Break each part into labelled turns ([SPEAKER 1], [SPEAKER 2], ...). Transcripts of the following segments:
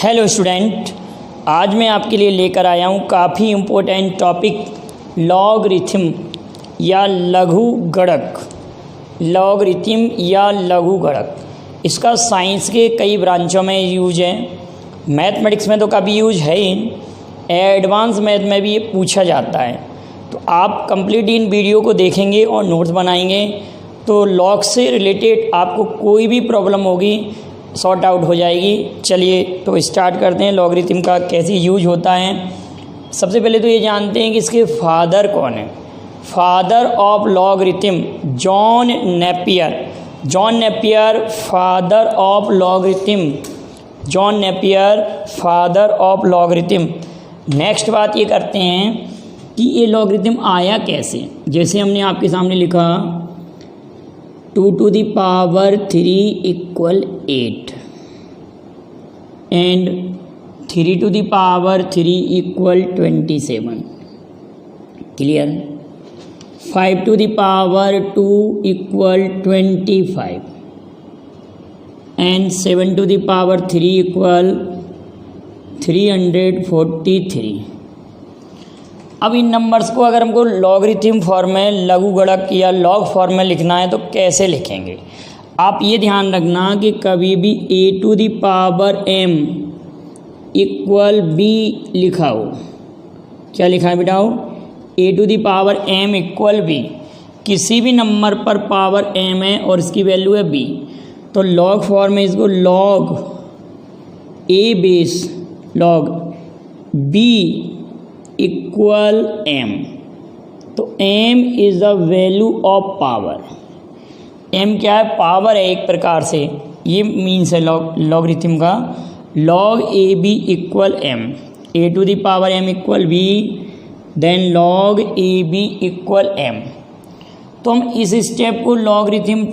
[SPEAKER 1] Hello student, आज मैं आपके लिए लेकर आया हूँ काफ़ी इम्पोर्टेंट टॉपिक लॉगरिथम या लघुगणक। लॉगरिथम या लघुगणक इसका साइंस के कई ब्रांचों में यूज है। मैथमेटिक्स में तो काफ़ी यूज है ही, एडवांस मैथ में भी ये पूछा जाता है। तो आप कंप्लीट इन वीडियो को देखेंगे और नोट्स बनाएंगे तो लॉग से रिलेटेड आपको कोई भी प्रॉब्लम होगी सॉर्ट आउट हो जाएगी। चलिए तो स्टार्ट करते हैं लॉगरिथम का कैसे यूज होता है। सबसे पहले तो ये जानते हैं कि इसके फादर कौन है। Father of logarithm John Napier. John Napier father of logarithm. John Napier father of logarithm. Next बात ये करते हैं कि ये लॉगरिथम आया कैसे। जैसे हमने आपके सामने लिखा 2 to the power 3 equal 8 and 3 to the power 3 equal 27. Clear? 5 to the power 2 equal 25 and 7 to the power 3 equal 343. अब इन नंबर्स को अगर हमको लॉगरिथम फॉर्म में, लघुगणक या लॉग फॉर्म में लिखना है तो कैसे लिखेंगे। आप ये ध्यान रखना कि कभी भी a to the power m equal b लिखा हो। क्या लिखा है बेटा? a to the power m equal b। किसी भी नंबर पर पावर m है और इसकी वैल्यू है b, तो लॉग फॉर्म में इसको log a base log b equal m। तो m is the value of power. m क्या है? पावर है एक प्रकार से। ये मीन्स है लॉगरिथम का। log a b equal m, a to the power m equal b, then log a b equal m। तो हम इस स्टेप को लॉगरिथम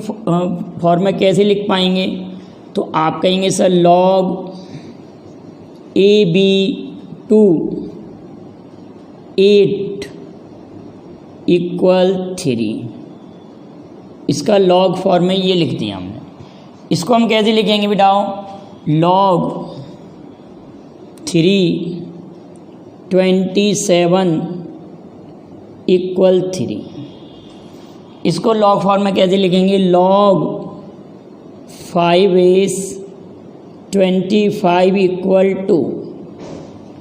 [SPEAKER 1] फॉर्म में कैसे लिख पाएंगे? तो आप कहेंगे sir log a b to 8 equal 3। इसका लॉग फॉर्म में ये लिख दिया हमने। इसको हम कैसे लिखेंगे बेटाओ? log 327 equal 3। इसको लॉग फॉर्म में कैसे लिखेंगे? log 5s 25 equal 2।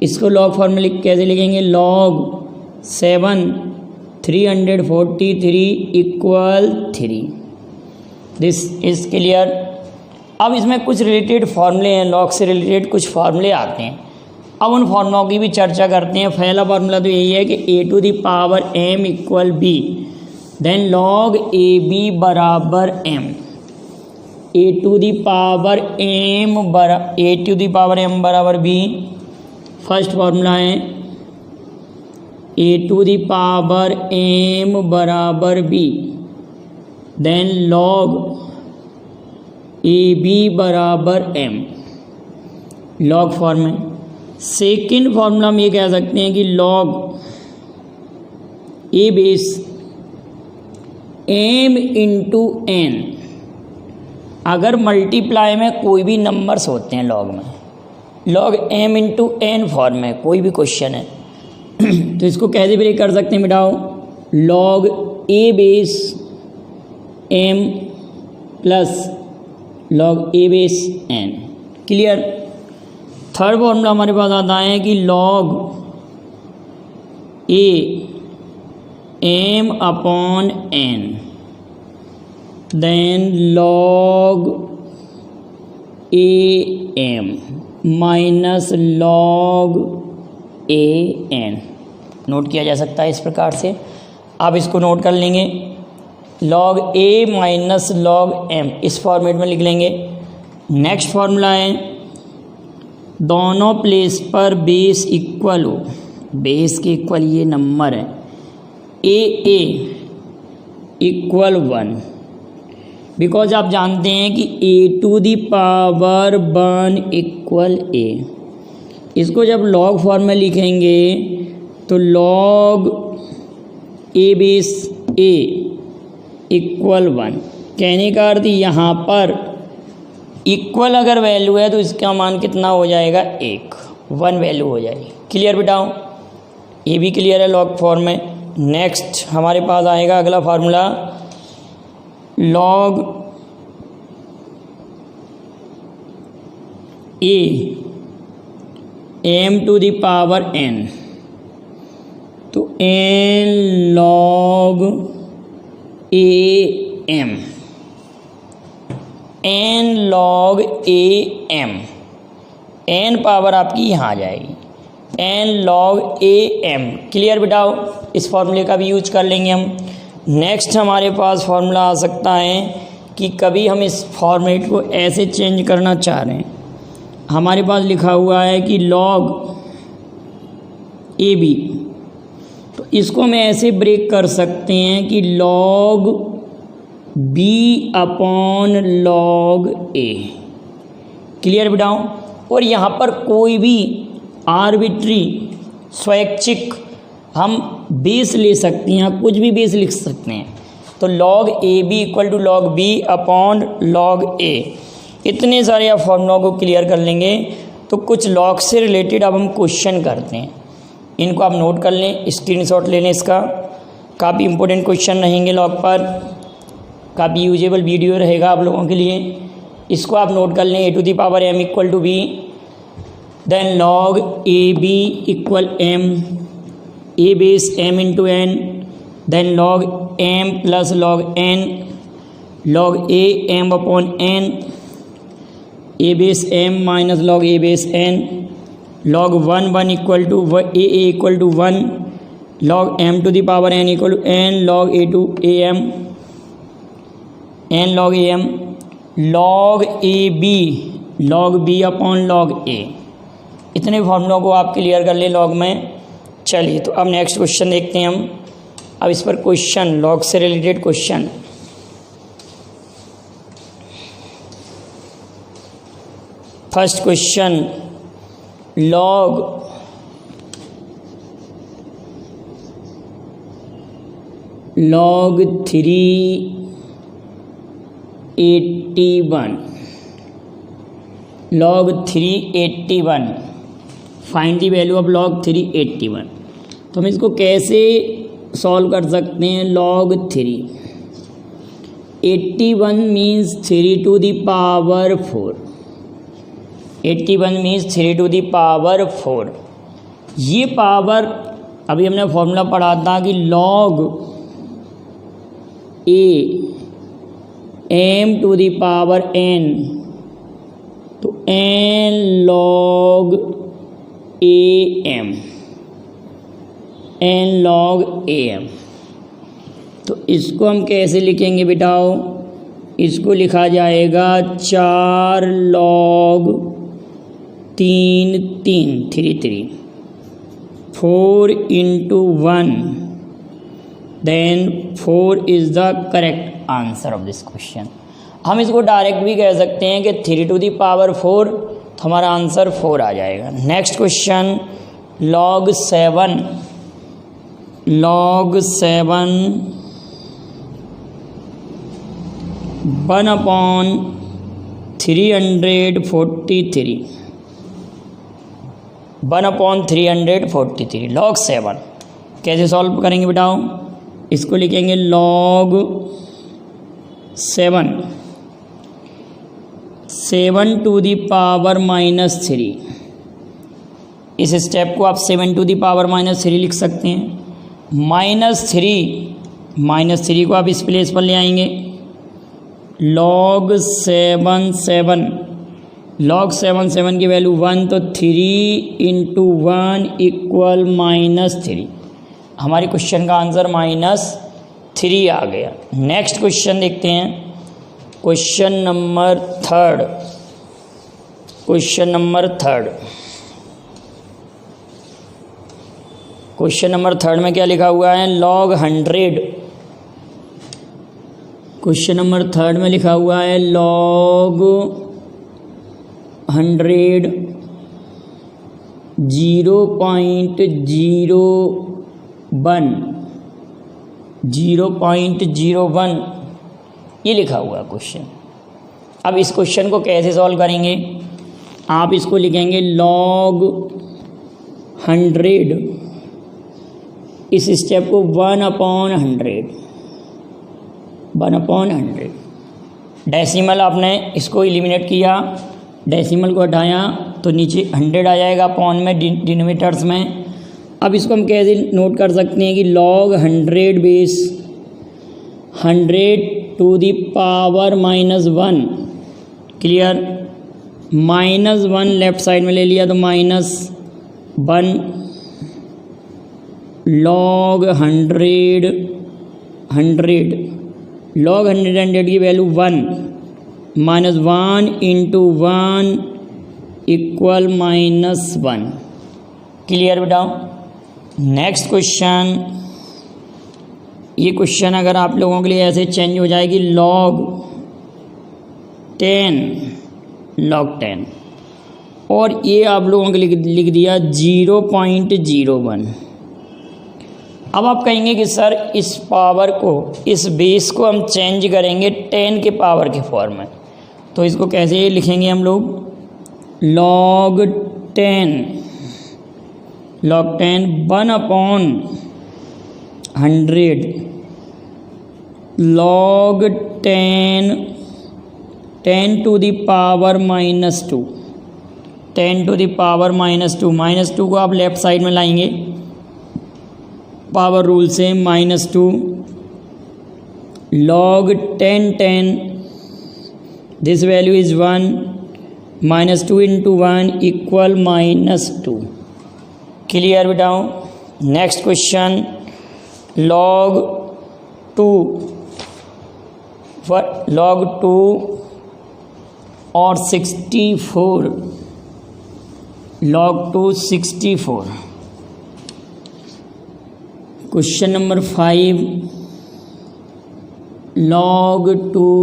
[SPEAKER 1] इसको लॉग फॉर्म में कैसे लिखेंगे? log 7 343 equal 3। This is clear. अब इसमें कुछ रिलेटेड फार्मूले हैं, लॉग से रिलेटेड कुछ फार्मूले आते हैं। अब उन फार्मूलों की भी चर्चा करते हैं। पहला फार्मूला तो यही है कि a to the power m equal b, then log a b बराबर m। a to the power m बराबर b। फर्स्ट फार्मूला है a to the power m बराबर b, then log a b बराबर m। Log form में। Second formula हम ये कह सकते हैं कि log a base m into n। अगर मल्टीप्लाई में कोई भी नंबर्स होते हैं लॉग में, log m into n form में कोई भी क्वेश्चन है तो इसको कैसे ब्रेक कर सकते हैं बेटाओ? log a base m plus log a base n। Clear. Third formula हमारे पास आता है कि log a m upon n, then log a m minus log a n। Note किया जा सकता है इस प्रकार से। आप इसको नोट कर लेंगे log a minus log m, इस फॉर्मेट में लिख लेंगे। नेक्स्ट फार्मूला है दोनों प्लेस पर बेस इक्वल हो। बेस के इक्वल ये नंबर है a इक्वल 1, बिकॉज आप जानते हैं कि a to the power 1 equal a। इसको जब लॉग फॉर्म में लिखेंगे तो log a base a equal 1। कहने का अर्थ यहाँ पर इक्वल अगर वैल्यू है तो इसका मान कितना हो जाएगा 1 वैल्यू हो जाएगी। क्लियर बेटाओ, ये भी क्लियर है लॉग फॉर्म में। नेक्स्ट हमारे पास आएगा अगला formula log a m to the power n, तो n log am, n log am, n power आपकी यहाँ आ जाएगी n log am। क्लियर बेटाओ, इस फॉर्मूले का भी यूज कर लेंगे हम। नेक्स्ट हमारे पास फॉर्मूला आ सकता है कि कभी हम इस फॉर्मेट को ऐसे चेंज करना चाह रहे हैं। हमारे पास लिखा हुआ है कि log ab, तो इसको हम ऐसे ब्रेक कर सकते हैं कि log b upon log a। Clear बेटाओ, और यहाँ पर कोई भी आर्बिट्री स्वैच्छिक हम बेस ले सकते हैं, कुछ भी बेस लिख सकते हैं। तो log A B equal to log b upon log a। इतने सारे आप फॉर्मूलों को क्लियर कर लेंगे। तो कुछ लॉग से रिलेटेड अब हम क्वेश्चन करते हैं, इनको आप नोट कर लें, स्क्रीनशॉट ले लें इसका। काफ़ी इंपॉर्टेंट क्वेश्चन रहेंगे लॉग पर, काफ़ी यूजेबल वीडियो रहेगा आप लोगों के लिए। इसको आप नोट कर लें, A to the power m equal to B, then log A B equal m, a base m into n, then log m plus log n, log a m upon n, a base m minus log a base n, log 1 equal to a equal to 1, log m to the power n equal to n log a to a m, n log a m, log a b upon log a। इतने फॉर्मूलों को आप clear कर ले log में। चलिए तो अब next question देखते हैं हम। अब इस पर क्वेश्चन, लॉग से related question. First question, log log 381, log 381, find the value of log 381। तो हम इसको कैसे सॉल्व कर सकते हैं? log 381 means 3 to the power 4, 81 means 3 to the power 4। ये पावर अभी हमने फॉर्मूला पढ़ा था कि log a m to the power n, तो n log am, n log am। तो इसको हम कैसे लिखेंगे बेटाओ? इसको लिखा जाएगा 4 log 3 3 4 into 1, then 4 is the correct answer of this question. हम इसको डायरेक्ट भी कह सकते हैं कि 3 टू दी पावर 4, तो हमारा आंसर 4 आ जाएगा। Next question, log 7 1 upon 343, 1 upon 343, log 7 कैसे सॉल्व करेंगे बेटाओ? इसको लिखेंगे log 7 टू दी पावर -3। इस स्टेप को आप 7 टू दी पावर -3 लिख सकते हैं। -3 को आप इस प्लेस पर ले आएंगे। log 7 की वैल्यू 1, तो 3 इंटू 1 इक्वल -3। हमारे क्वेश्चन का आंसर -3 आ गया। नेक्स्ट क्वेश्चन देखते हैं, question number third. Question number third में क्या लिखा हुआ है? log 100। क्वेश्चन नंबर थर्ड में लिखा हुआ है log 100 0.01 ये लिखा हुआ है क्वेश्चन। अब इस क्वेश्चन को कैसे सॉल्व करेंगे, आप इसको लिखेंगे log 100, इस स्टेप को 1/100, डेसिमल आपने इसको एलिमिनेट किया, डेसिमल को हटाया तो नीचे 100 आ जाएगा अपॉन में डिनोमिनेटर्स में। अब इसको हम कैसे नोट कर सकते हैं कि log 100 base 100 to the power -1, clear, -1 left side में ले लिया तो -1 log 100 log 100 की वैल्यू 1 -1 इंटू 1 इक्वल -1, क्लियर बेटा। नेक्स्ट क्वेश्चन, ये क्वेश्चन अगर आप लोगों के लिए ऐसे चेंज हो जाएगी log 10 और ये आप लोगों के लिए लिख दिया 0.01। अब आप कहेंगे कि सर इस पावर को, इस बेस को हम चेंज करेंगे 10 के पावर के फॉर्म में, तो इसको कैसे लिखेंगे हम लोग, log 10 1/100 log 10 to the power -2, 10 to the power -2 को आप लेफ्ट साइड में लाएंगे पावर रूल से, -2 log 10 this value is 1 -2 into 1 equal -2, clear बेटा। नेक्स्ट क्वेश्चन, log 2 और 64 log 2 64। Question number 5 log 2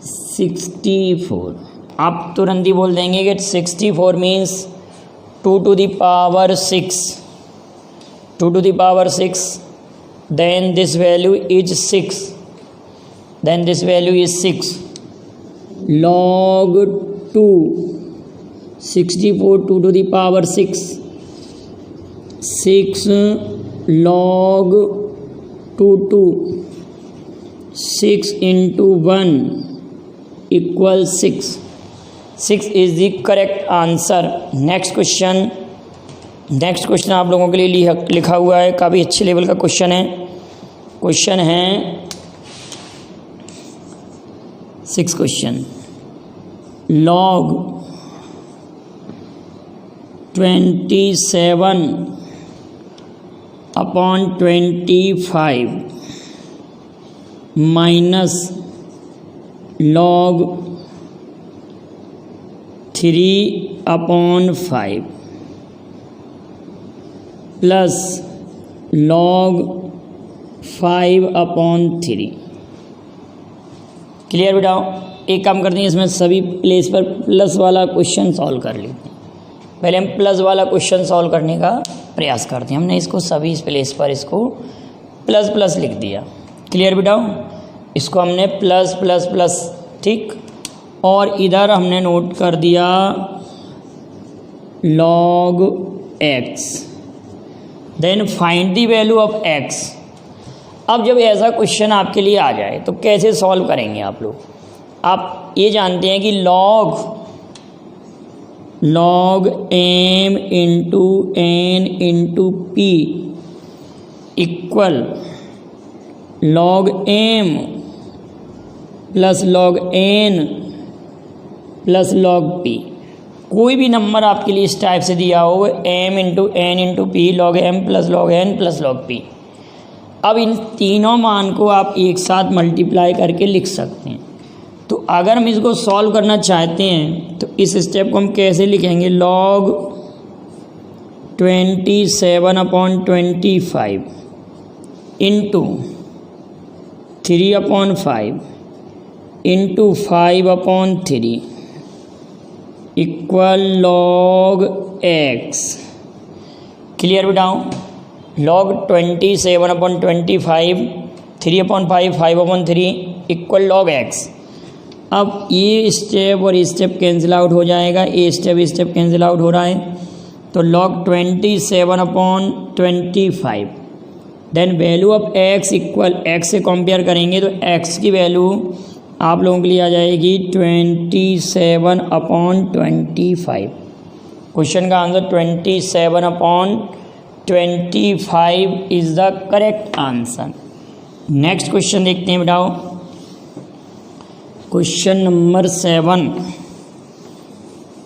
[SPEAKER 1] 64। आप तुरंत ही बोल देंगे कि 64 means 2 to the power 6, 2 to the power 6, then this value is 6, then this value is 6 log 2 64 2 to the power 6 log 2 6 into 1 equal 6 is the correct answer। Next question आप लोगों के लिए लिखा हुआ है, काफ़ी अच्छे लेवल का क्वेश्चन है 6 question, log 27/25 minus log 3/5 plus log 5/3, clear बेटा। एक काम करते हैं, इसमें सभी प्लेस पर प्लस वाला क्वेश्चन सॉल्व कर लेते हैं। पहले हम प्लस वाला क्वेश्चन सॉल्व करने का प्रयास करते हैं। हमने इसको सभी प्लेस पर इसको प्लस लिख दिया, क्लियर बेटा। इसको हमने प्लस, ठीक, और इधर हमने नोट कर दिया log x, then find the value of x। अब जब ऐसा क्वेश्चन आपके लिए आ जाए तो कैसे सॉल्व करेंगे आप लोग। आप ये जानते हैं कि log m into n into p equal log m plus log n plus log p। कोई भी नंबर आपके लिए इस टाइप से दिया हो, m into n into P log m plus log n plus log p। अब इन तीनों मान को आप एक साथ मल्टीप्लाई करके लिख सकते हैं। तो अगर हम इसको सॉल्व करना चाहते हैं तो इस स्टेप को हम कैसे लिखेंगे, log 27/25 into 3/5 into 5/3 equal log x, clear बेटा। log 27/25 3/5 5/3 equal log x। अब ये स्टेप और ये स्टेप कैंसिल आउट हो जाएगा, ये स्टेप कैंसिल आउट हो रहा है, तो log 27/25। Then value of x equal x से कंपेयर करेंगे तो x की वैल्यू आप लोगों के लिए आ जाएगी 27/25। क्वेश्चन का answer 27/25 is the correct answer. Next question देखते हैं बेटाओ, question number 7।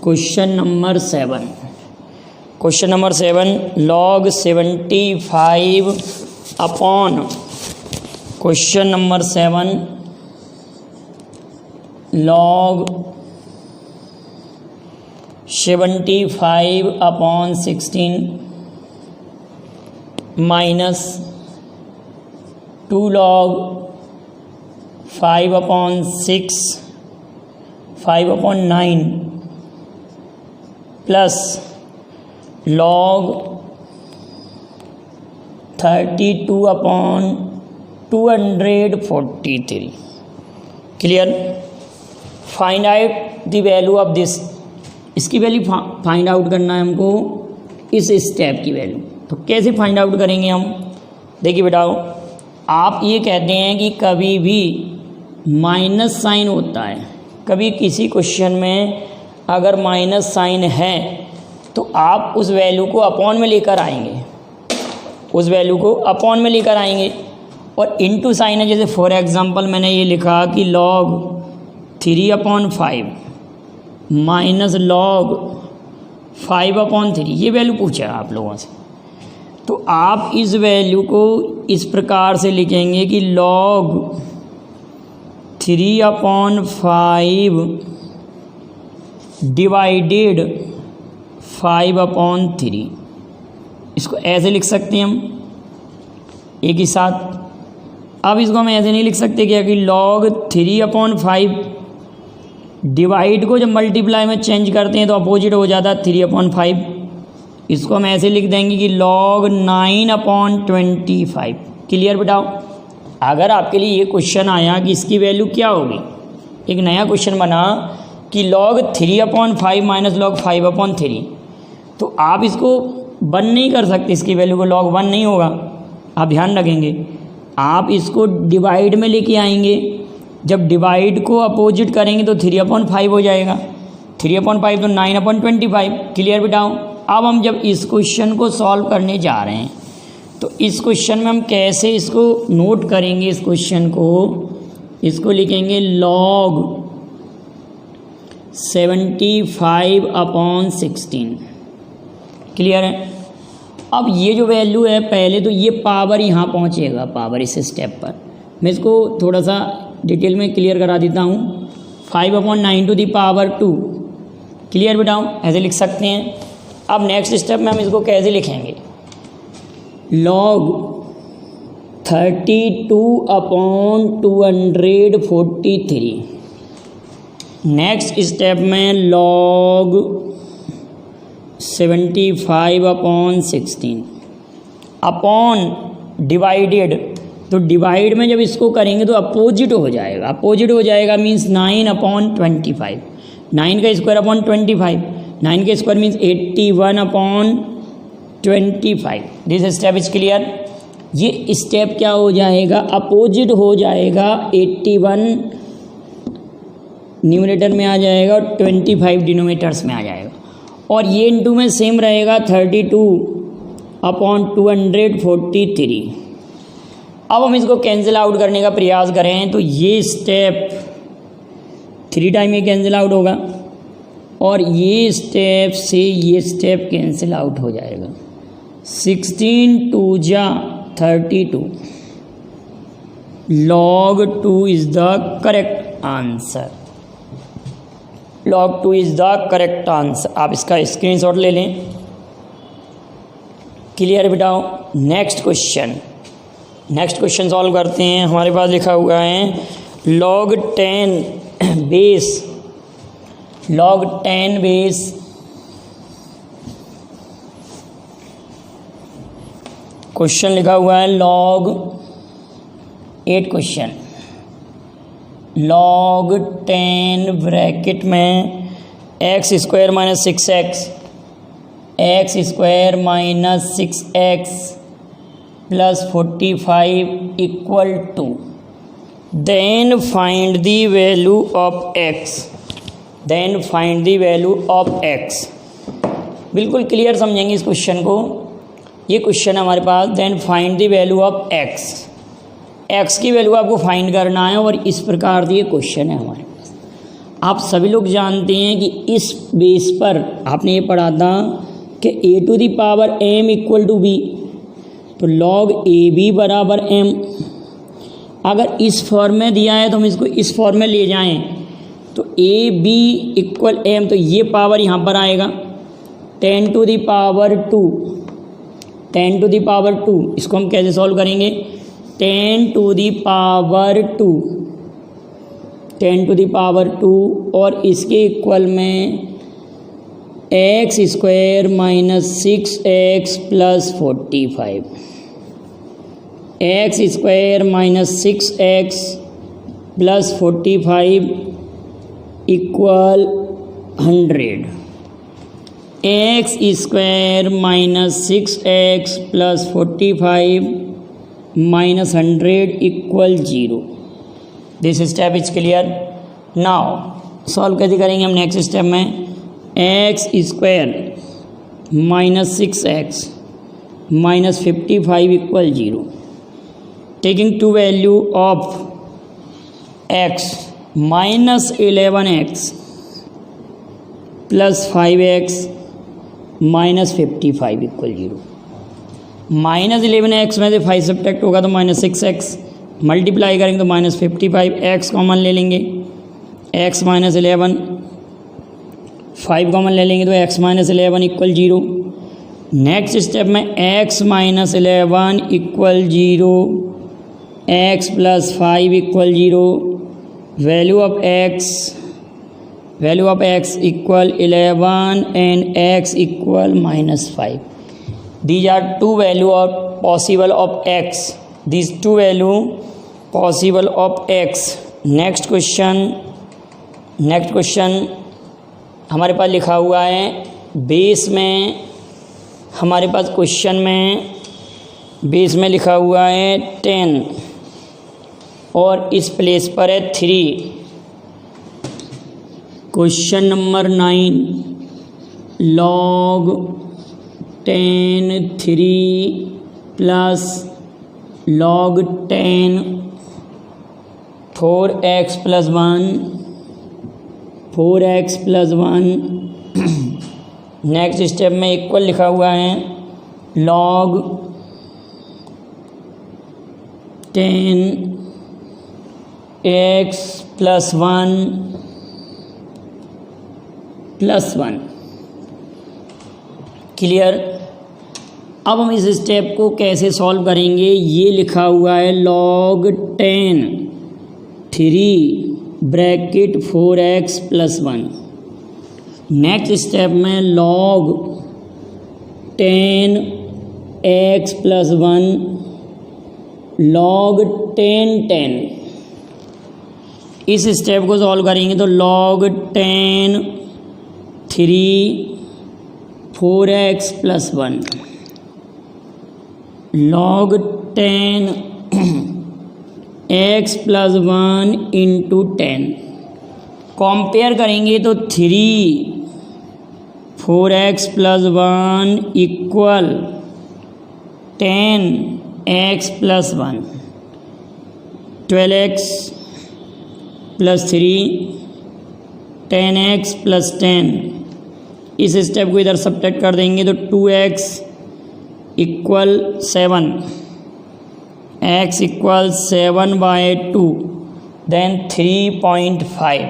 [SPEAKER 1] Question number 7 log 75 upon, question number 7 log 75/16 minus 2 log 5/6 5/9 plus log 32/243। Clear. Find out the value of this, इसकी वैल्यू फाइंड आउट करना है हमको, इस step की value. तो कैसे फाइंड आउट करेंगे हम, देखिए बेटाओ, आप ये कहते हैं कि कभी भी माइनस साइन होता है, कभी किसी क्वेश्चन में अगर माइनस साइन है तो आप उस वैल्यू को अपॉन में लेकर आएंगे, उस वैल्यू को अपॉन में लेकर आएंगे। और इनटू साइन है, जैसे फॉर एग्जांपल मैंने ये लिखा कि log 3/5 माइनस log 5/3, ये वैल्यू पूछा है आप लोगों से, तो आप इस वैल्यू को इस प्रकार से लिखेंगे कि log 3/5 डिवाइडेड 5/3, इसको ऐसे लिख सकते हैं हम एक ही साथ। अब इसको हम ऐसे नहीं लिख सकते क्या कि log 3/5 डिवाइड को जब मल्टीप्लाई में चेंज करते हैं तो अपोजिट हो जाता है 3/5। इसको हम ऐसे लिख देंगे कि log 9/25। क्लियर बेटाओ। अगर आपके लिए ये क्वेश्चन आया कि इसकी वैल्यू क्या होगी, एक नया क्वेश्चन बना कि log 3/5 माइनस log 5/3, तो आप इसको 1 नहीं कर सकते, इसकी वैल्यू को log 1 नहीं होगा, आप ध्यान रखेंगे। आप इसको डिवाइड में लेके आएंगे, जब डिवाइड को अपोजिट करेंगे तो 3/5 हो जाएगा, 3/5 तो 9/25। क्लियर बेटाओ। अब हम जब इस क्वेश्चन को सॉल्व करने जा रहे हैं तो इस क्वेश्चन में हम कैसे इसको नोट करेंगे, इस क्वेश्चन को, इसको लिखेंगे log 75/16। क्लियर है। अब ये जो वैल्यू है, पहले तो ये पावर यहाँ पहुँचेगा, पावर इस स्टेप पर, मैं इसको थोड़ा सा डिटेल में क्लियर करा देता हूँ। 5/9 टू दी पावर 2। क्लियर बेटाओ, ऐसे लिख सकते हैं। अब नेक्स्ट स्टेप में हम इसको कैसे लिखेंगे, log 32/243। नेक्स्ट स्टेप में log 75/16 अपॉन डिवाइडेड, तो डिवाइड में जब इसको करेंगे तो अपोजिट हो जाएगा, अपोजिट हो जाएगा मीन्स 9/25। 9 का स्क्वायर अपॉन 25, 9 का square means 81/25। This step is clear. ये स्टेप क्या हो जाएगा, अपोजिट हो जाएगा, 81 न्यूमरेटर में आ जाएगा और 25 डिनोमिनेटर्स में आ जाएगा, और ये इनटू में सेम रहेगा 32/243। अब हम इसको कैंसिल आउट करने का प्रयास करें तो ये स्टेप 3 टाइम ये कैंसिल आउट होगा और ये स्टेप से ये स्टेप कैंसिल आउट हो जाएगा। 16 2 जा 32। log 2 is the correct answer. log 2 is the correct answer. आप इसका स्क्रीनशॉट ले लें। क्लियर बेटाओ। नेक्स्ट क्वेश्चन सॉल्व करते हैं। हमारे पास लिखा हुआ है log 10 बेस क्वेश्चन लिखा हुआ है log 8 क्वेश्चन log 10 ब्रैकेट में x square minus 6x X square minus 6x plus 45 equal to, then find the value of x, then find the value of x। बिल्कुल क्लियर समझेंगे इस question को। ये question है हमारे पास, then find the value of x, x की value आपको फाइंड करना है और इस प्रकार ये क्वेश्चन है हमारे पास। आप सभी लोग जानते हैं कि इस बेस पर आपने ये पढ़ा था कि a to the power m equal to b, तो log ab बराबर m। अगर इस फॉर्म में दिया है तो हम इसको इस फॉर्म में ले जाएं तो ए बी इक्वल एम, तो ये पावर यहाँ पर आएगा 10 to the power 2, 10 to the power 2। इसको हम कैसे सॉल्व करेंगे, 10 to the power 2, 10 to the power 2 और इसके इक्वल में x square minus 6x plus 45, x square minus 6x plus 45 equal 100, x square minus 6x plus 45 minus 100 equal 0। This step is clear. Now solve कैसे करेंगे हम next step में, x square minus 6x minus 55 equal 0, taking two value of x minus 11x plus 5x minus 55 equal 0। Minus 11x में से 5 subtract होगा तो minus 6x, multiply करेंगे तो माइनस 55, x कॉमन ले लेंगे, x माइनस 11, 5 कॉमन ले लेंगे तो x minus 11 equal 0। Next step में x minus 11 equal 0, x plus 5 equal 0, value of x equal 11 and x equal minus 5। These are two value of possible of x, these two value possible of x। Next question हमारे पास लिखा हुआ है base में, हमारे पास question में base में लिखा हुआ है 10 और इस प्लेस पर है 3। Question number 9, log 10 3 plus log 10 4x plus 1, 4x plus 1। Next step में इक्वल लिखा हुआ है log 10 x plus 1 plus 1। Clear. अब हम इस स्टेप को कैसे सॉल्व करेंगे, ये लिखा हुआ है log 10 3 bracket 4x plus 1। Next step में log 10 x प्लस 1 log 10 10। इस स्टेप को सॉल्व करेंगे तो log 10 3 4x plus 1 log 10 x plus 1 into 10। Compare करेंगे तो 3 4x plus 1 equal 10 x plus 1, 12x plus 3 10x plus 10। इस स्टेप को इधर सब्ट्रैक्ट कर देंगे तो 2x equal 7, x equal 7/2, then 3.5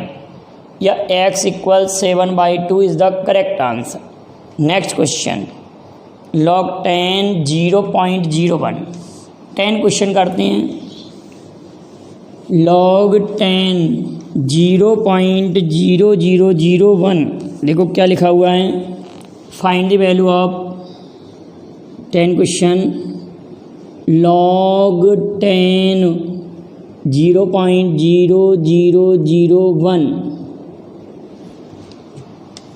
[SPEAKER 1] या x equal 7/2 is the correct answer. Next question log 10 0.01। 10 question करते हैं। log 10 0.0001, देखो क्या लिखा हुआ है, find the value of 10 question. log 10 0.0001.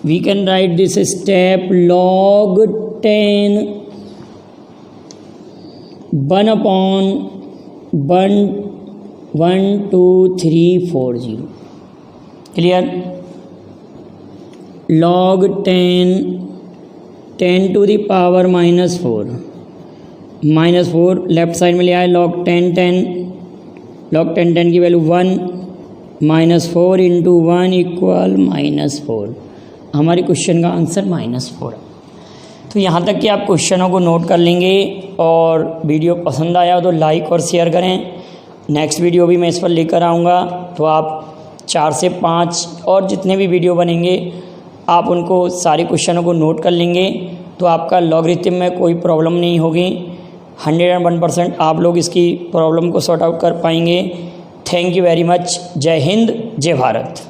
[SPEAKER 1] We can write this step log 10 1 upon 12340. Clear? Log 10 to the power -4 left side में लिया है log 10 की वैल्यू 1 -4 इंटू 1 इक्वल -4. हमारे क्वेश्चन का आंसर -4 है. तो यहाँ तक कि आप क्वेश्चनों को नोट कर लेंगे और वीडियो पसंद आया तो लाइक और शेयर करें. नेक्स्ट वीडियो भी मैं इस पर लेकर आऊँगा, तो आप 4 से 5 और जितने भी वीडियो बनेंगे आप उनको सारे क्वेश्चनों को नोट कर लेंगे तो आपका लॉगरिथम में कोई प्रॉब्लम नहीं होगी. 101% आप लोग इसकी प्रॉब्लम को सॉर्ट आउट कर पाएंगे. Thank you very much. जय हिंद, जय भारत.